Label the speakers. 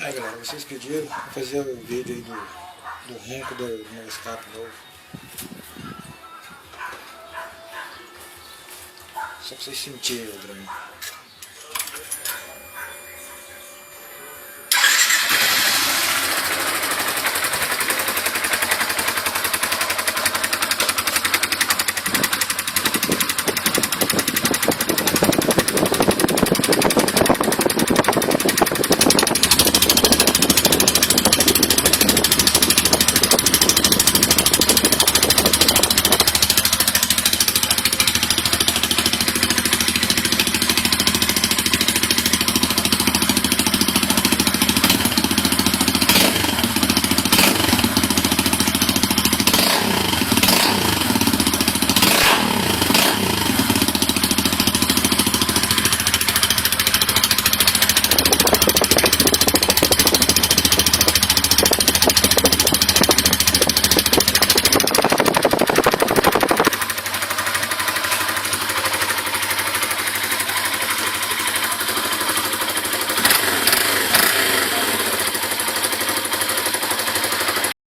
Speaker 1: Aí galera, vocês pediram, vou fazer o vídeo aí do ronco do meu escape novo. Só pra vocês sentirem o drone.